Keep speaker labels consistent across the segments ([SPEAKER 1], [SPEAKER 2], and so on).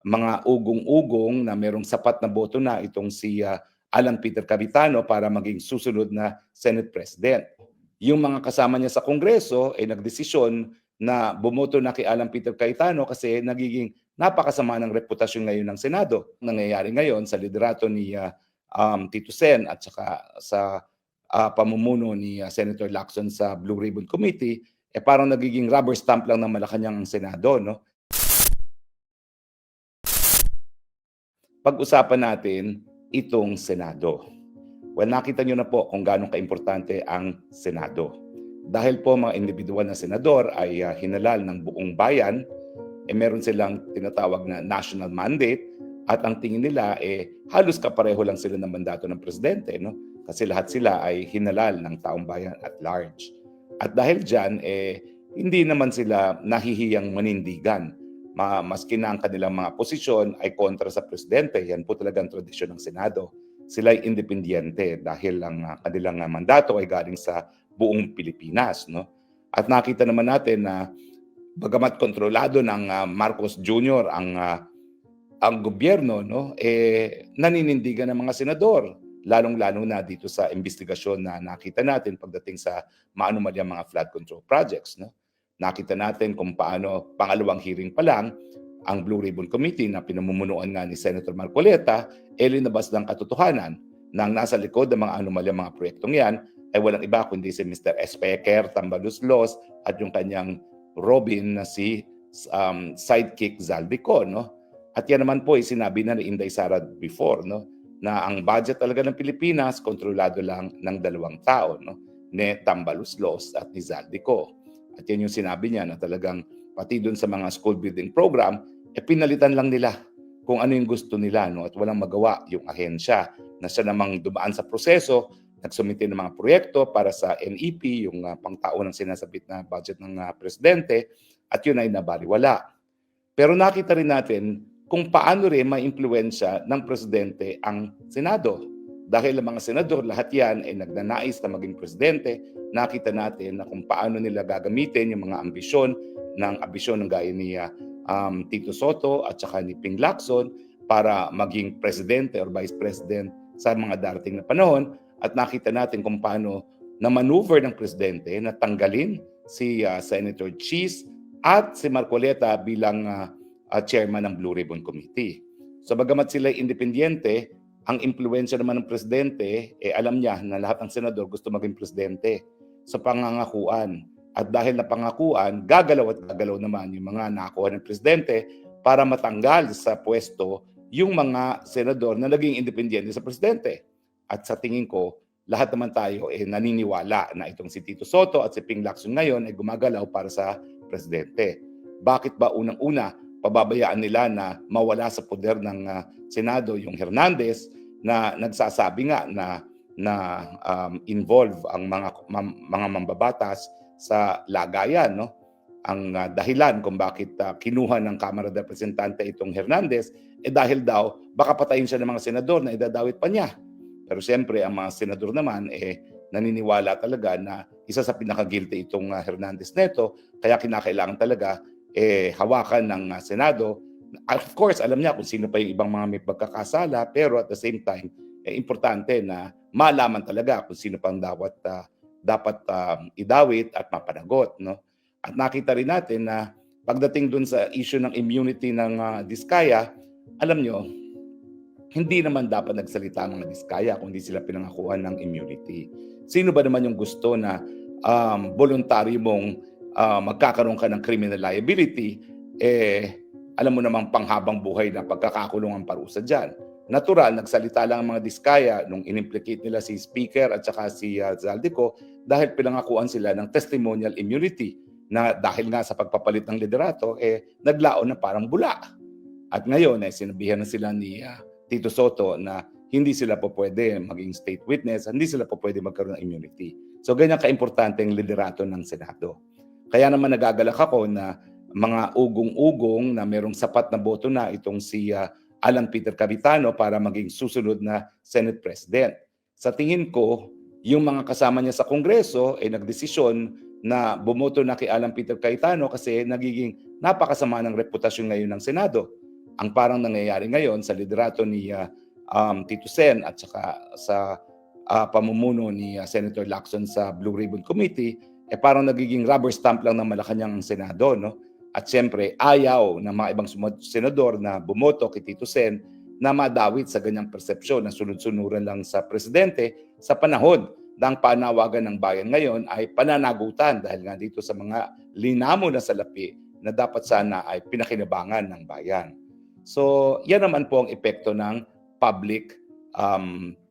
[SPEAKER 1] mga ugong-ugong na merong sapat na boto na itong si Alan Peter Cayetano para maging susunod na Senate President. Yung mga kasama niya sa Kongreso ay nagdesisyon na bumoto na kay Alan Peter Cayetano kasi nagiging napakasama ng reputasyon ngayon ng Senado. Nangyayari ngayon sa liderato ni Tito Sen at saka sa pamumuno ni Senator Lacson sa Blue Ribbon Committee, parang nagiging rubber stamp lang ng Malacanang ang Senado, no? Pag-usapan natin itong Senado. Well, nakita nyo na po kung gaano kaimportante ang Senado. Dahil po mga individual na senador ay hinalal ng buong bayan, meron silang tinatawag na national mandate at ang tingin nila halos kapareho lang sila ng mandato ng presidente, no? Kasi lahat sila ay hinalal ng taong bayan at large. At dahil dyan, hindi naman sila nahihiyang manindigan. Maski na ang kanilang mga posisyon ay kontra sa presidente. Yan po talagang tradisyon ng Senado. Sila ay independyente dahil ang kanilang mandato ay galing sa buong Pilipinas, no? At nakita naman natin na bagamat kontrolado ng Marcos Jr. ang gobyerno, no, naninindigan ng mga senador, lalong-lalo na dito sa investigasyon na nakita natin pagdating sa maanumalyang mga flood control projects, no. Nakita natin kung paano pangalawang hearing pa lang ang Blue Ribbon Committee na pinamumunuan nga ni Senator Marcoleta, linabas ng katotohanan na ang nasa likod ng mga anomalyang mga proyektong yan ay walang iba kundi si Mr. Espeker Tambaluslos at yung kanyang Robin na si sidekick Zaldico, no? At yan naman po ay sinabi na ni Inday Sara before, no, na ang budget talaga ng Pilipinas kontrolado lang ng dalawang tao, no, ni Tambaluslos at ni Zaldico. At yan yung sinabi niya na talagang pati doon sa mga school building program, pinalitan lang nila kung ano yung gusto nila, no, at walang magawa yung ahensya na siya namang dumaan sa proseso, nagsumite ng mga proyekto para sa NEP, yung pangtaon ng sinasabit na budget ng presidente, at yun ay nabaliwala. Pero nakita rin natin kung paano rin ma-impluwensya ng presidente ang Senado. Dahil ang mga senador, lahat yan ay nagnanais na maging presidente, nakita natin na kung paano nila gagamitin yung mga ambisyon ng gaya ni Tito Soto at saka ni Ping Lacson para maging presidente or vice president sa mga darating na panahon. At nakita natin kung paano na-maneuver ng presidente na tanggalin si Senator Cheese at si Marcoleta bilang chairman ng Blue Ribbon Committee. So bagamat sila independyente, ang impluwensya naman ng presidente, alam niya na lahat ng senador gusto maging presidente sa pangangakuan. At dahil na pangakuan, gagalaw at gagalaw naman yung mga nakakuha ng presidente para matanggal sa pwesto yung mga senador na naging independyente sa presidente. At sa tingin ko, lahat naman tayo naniniwala na itong si Tito Soto at si Ping Lacson ngayon ay gumagalaw para sa presidente. Bakit ba unang-una pababayaan nila na mawala sa poder ng Senado yung Hernandez na nagsasabi nga na involve ang mga mambabatas sa lagayan, no? Ang dahilan kung bakit kinuha ng Kamara de Representante itong Hernandez dahil daw baka patayin siya ng mga senador na idadawit pa niya. Pero siyempre ang mga senador naman naniniwala talaga na isa sa pinaka-guilty itong Hernandez neto, kaya kinakailangan talaga hawakan ng Senado. Of course, alam niya kung sino pa yung ibang mga may pagkakasala, pero at the same time, importante na malaman talaga kung sino pang dapat idawit at mapanagot, no? At nakita rin natin na pagdating dun sa issue ng immunity ng Diskaya, alam nyo, hindi naman dapat nagsalita ang mga Diskaya kung hindi sila pinangakuan ng immunity. Sino ba naman yung gusto na voluntaryo mong magkakaroon ka ng criminal liability, alam mo namang panghabang buhay na pagkakakulong ang parusa dyan. Natural, nagsalita lang ang mga Diskaya nung inimplicate nila si Speaker at saka si Zaldico dahil pinangakuan sila ng testimonial immunity na dahil nga sa pagpapalit ng liderato, naglaon na parang bula. At ngayon, sinabihan na sila ni Tito Soto na hindi sila po pwede maging state witness, hindi sila po pwede magkaroon ng immunity. So ganyan ka-importante ang liderato ng Senado. Kaya naman nagagalak ako na mga ugong-ugong na merong sapat na boto na itong si Alan Peter Cayetano para maging susunod na Senate President. Sa tingin ko, yung mga kasama niya sa Kongreso ay nagdesisyon na bumoto na kay Alan Peter Cayetano kasi nagiging napakasama ng reputasyon ngayon ng Senado. ang parang nangyayari ngayon sa liderato ni Tito Sen at saka sa pamumuno ni Senator Lacson sa Blue Ribbon Committee, parang nagiging rubber stamp lang ng Malacanang ang Senado, no? At siyempre, ayaw ng mga ibang senador na bumoto kay Tito Sen na madawit sa ganyang persepsyon na sunod-sunuran lang sa presidente sa panahon na ang panawagan ng bayan ngayon ay pananagutan dahil nga dito sa mga linamo na salapi na dapat sana ay pinakinabangan ng bayan. So, yan naman po ang epekto ng public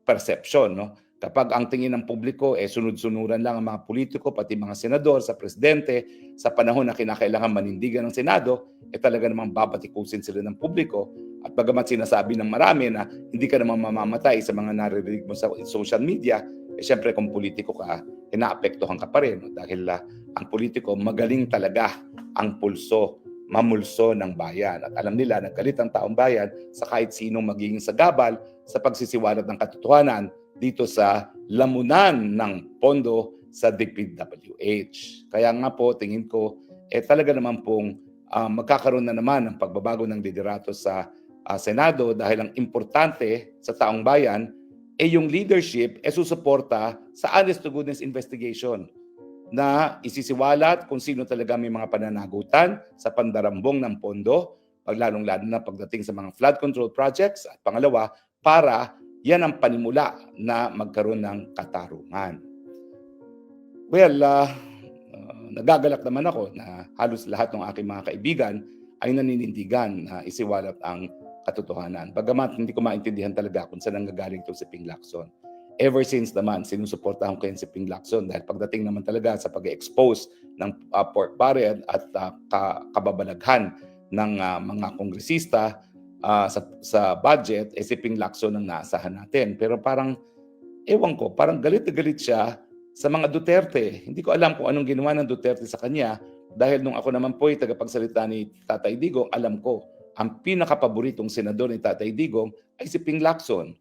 [SPEAKER 1] perception, no? Kapag ang tingin ng publiko sunod-sunuran lang ang mga politiko pati mga senador sa presidente sa panahon na kinakailangan manindigan ng Senado, talaga namang babatikusin sila ng publiko. At bagamat sinasabi ng marami na hindi ka naman mamamatay sa mga naririnig mo sa social media, siyempre kung politiko ka, naapektuhan ka pa rin, no? Dahil ang politiko magaling talaga ang pulso, mamulso ng bayan. At alam nila na galit ang taong bayan sa kahit sinong magiging sagabal sa pagsisiwalat ng katotohanan dito sa lamunan ng pondo sa DPWH. Kaya nga po, tingin ko, talaga naman pong magkakaroon na naman ng pagbabago ng liderato sa Senado dahil ang importante sa taong bayan yung leadership susuporta sa honest to goodness investigation na isisiwalat kung sino talaga may mga pananagutan sa pandarambong ng pondo, lalong-lalo na pagdating sa mga flood control projects. At pangalawa, para yan ang panimula na magkaroon ng katarungan. Well, nagagalak naman ako na halos lahat ng aking mga kaibigan ay naninindigan na isiwalat ang katotohanan. Bagamat hindi ko maintindihan talaga kung saan nanggagaling ito si Ping Lacson. Ever since naman, sinusuportahan ko yan si Ping Lacson dahil pagdating naman talaga sa pag-expose ng pork barrel at kababalaghan ng mga kongresista sa budget, si Ping Lacson ang naasahan natin. Pero parang, ewan ko, parang galit na galit siya sa mga Duterte. Hindi ko alam kung anong ginawa ng Duterte sa kanya dahil nung ako naman po ay tagapagsalita ni Tatay Digong, alam ko, ang pinakapaboritong senador ni Tatay Digong ay si Ping Lacson.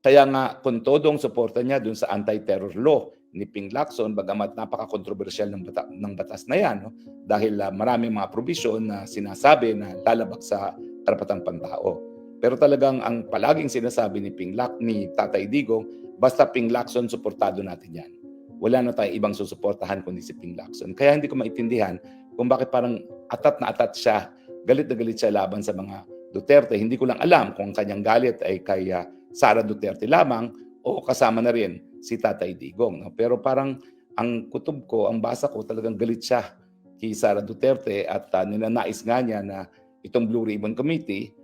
[SPEAKER 1] Kaya nga, kung todo ang suporta niya dun sa anti-terror law ni Ping Lacson, bagamat napaka-kontrobersyal ng batas na yan, no? Dahil maraming mga probisyon na sinasabi na lalabag sa karapatang pantao. Pero talagang ang palaging sinasabi ni Tatay Digong, basta Ping Lacson, suportado natin yan. Wala na tayong ibang susuportahan kundi si Ping Lacson. Kaya hindi ko maintindihan kung bakit parang atat na atat siya, galit na galit siya laban sa mga Duterte. Hindi ko lang alam kung ang kanyang galit ay kay Sara Duterte lamang o kasama na rin si Tatay Digong. No? Pero parang ang kutob ko, ang basa ko, talagang galit siya kay Sara Duterte at ninanais nga niya na itong Blue Ribbon Committee,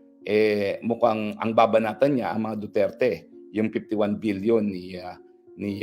[SPEAKER 1] mukhang ang babanatan niya ang mga Duterte, yung 51 billion ni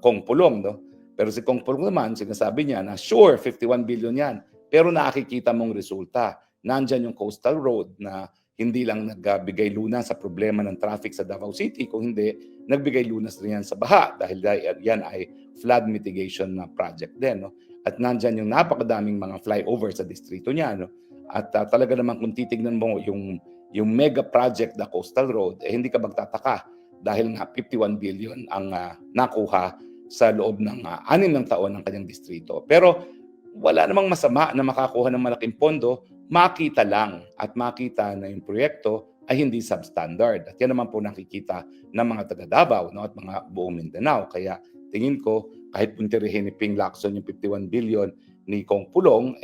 [SPEAKER 1] Kong Pulong. No? Pero si Kong Pulong naman, sinasabi niya na sure, 51 billion yan. Pero nakikita mong resulta. Nandyan yung coastal road na hindi lang nagbigay lunas sa problema ng traffic sa Davao City, kung hindi, nagbigay lunas rin yan sa baha dahil yan ay flood mitigation na project din. No? At nandyan yung napakadaming mga flyover sa distrito niya. No? At talaga naman kung titignan mo yung mega project na coastal road, hindi ka magtataka dahil nga 51 billion ang nakuha sa loob ng 6 na taon ng kanyang distrito. Pero wala namang masama na makakuha ng malaking pondo, makita lang at makita na yung proyekto ay hindi substandard. At yan naman po nakikita ng mga taga Davao, no, at mga buong Mindanao. Kaya tingin ko, kahit puntirihin ni Ping Lacson yung 51 billion ni Kong Pulong,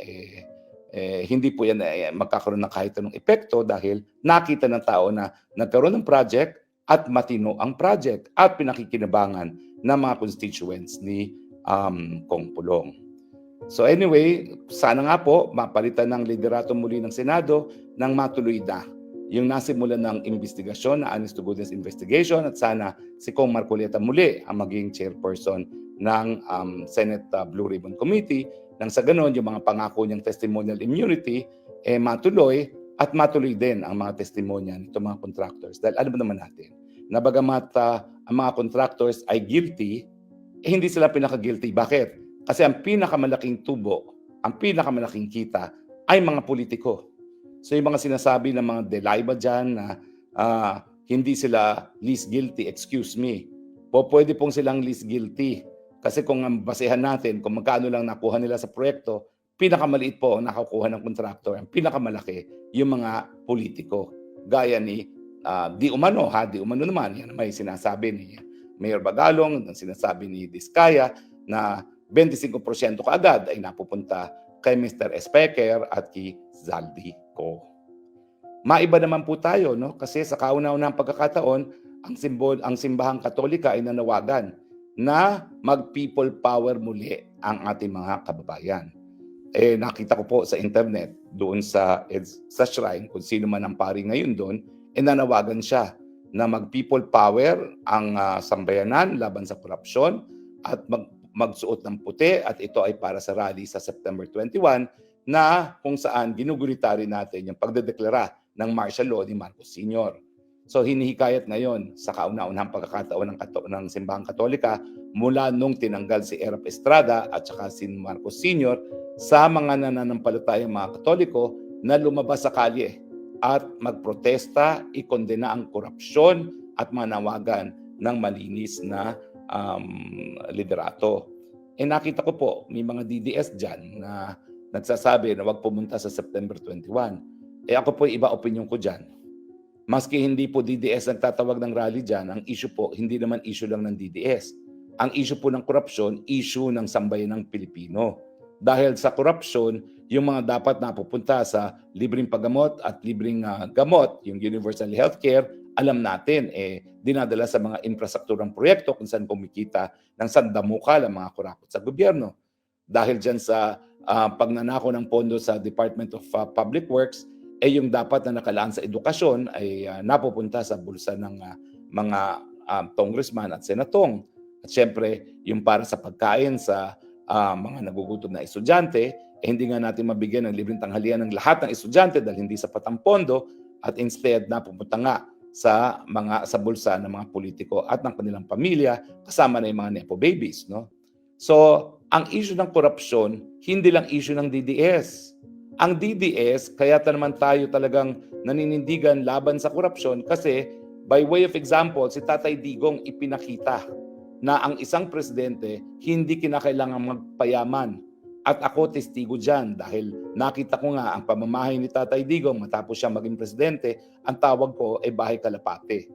[SPEAKER 1] hindi po yan magkakaroon ng kahit anong epekto dahil nakita ng tao na nagkaroon ng project at matino ang project at pinakikinabangan ng mga constituents ni Kong Pulong. So anyway, sana nga po mapalitan ng liderato muli ng Senado nang matuloy na yung nasimulan ng investigasyon na honest to goodness investigation at sana si Kong Marcoleta muli ang maging chairperson ng Senate Blue Ribbon Committee nang sa ganon yung mga pangako niyang testimonial immunity matuloy at matuloy din ang mga testimonya nito mga contractors. Dahil alam naman natin na bagamat ang mga contractors ay guilty, hindi sila pinaka-guilty. Bakit? Kasi ang pinakamalaking tubo, ang pinakamalaking kita ay mga politiko. So yung mga sinasabi ng mga Delaiba dyan na hindi sila least guilty, excuse me. Pwede pong silang least guilty. Kasi kung ang basehan natin, kung magkano lang nakuha nila sa proyekto, pinakamaliit po ang nakakuha ng contractor. Ang pinakamalaki, yung mga politiko. gaya ni di umano naman, yan may sinasabi ni Mayor Bagalong, ang sinasabi ni Diskaya na 25% kaagad ay napupunta kay Mr. Espeker at kay Zaldico. Maiba naman po tayo, no? Kasi sa kauna-unahang pagkakataon, ang simbahang Katolika ay nanawagan na mag-people power muli ang ating mga kababayan. Nakita ko po sa internet doon sa shrine, kung sino man ang pari ngayon doon, nanawagan siya na mag-people power ang sambayanan laban sa korupsyon at magsuot ng puti, at ito ay para sa rally sa September 21 na kung saan ginugulita rin natin yung pagdedeklara ng martial law ni Marcos Sr. So hinihikayat ngayon sa kauna-unahang pagkakataon ng Simbahang Katolika mula nung tinanggal si Erap Estrada at saka si Marcos Sr. sa mga nananampalatayang mga Katoliko na lumabas sa kalye at magprotesta, ikondena ang korupsyon at manawagan ng malinis na liderato. Nakita ko po, may mga DDS dyan na nagsasabi na wag pumunta sa September 21. Ako po, iba opinion ko dyan. Maski hindi po DDS nagtatawag ng rally dyan, ang issue po, hindi naman issue lang ng DDS. Ang issue po ng korupsyon, issue ng sambayanang Pilipino. Dahil sa korupsyon, yung mga dapat napupunta sa libreng paggamot at libreng gamot, yung universal healthcare, alam natin, dinadala sa mga infrastrukturang proyekto kung saan kumikita ng sandamukal ang mga kurakot sa gobyerno. Dahil dyan sa pagnanako ng pondo sa Department of Public Works, yung dapat na nakalaan sa edukasyon ay napupunta sa bulsa ng mga congressman at senatong. At syempre, yung para sa pagkain sa mga nagugutom na estudyante, hindi nga natin mabigyan ng libreng tanghalian ng lahat ng estudyante dahil hindi sapat ang pondo, at instead napupunta nga sa bulsa ng mga politiko at ng kanilang pamilya, kasama na yung mga nepo babies, no? So, ang issue ng korupsyon, hindi lang issue ng DDS. Ang DDS, kaya naman tayo talagang naninindigan laban sa korupsyon kasi by way of example, si Tatay Digong ipinakita na ang isang presidente hindi kinakailangang magpayaman. At ako testigo dyan dahil nakita ko nga ang pamamahay ni Tatay Digong matapos siya maging presidente, ang tawag ko ay bahay kalapate.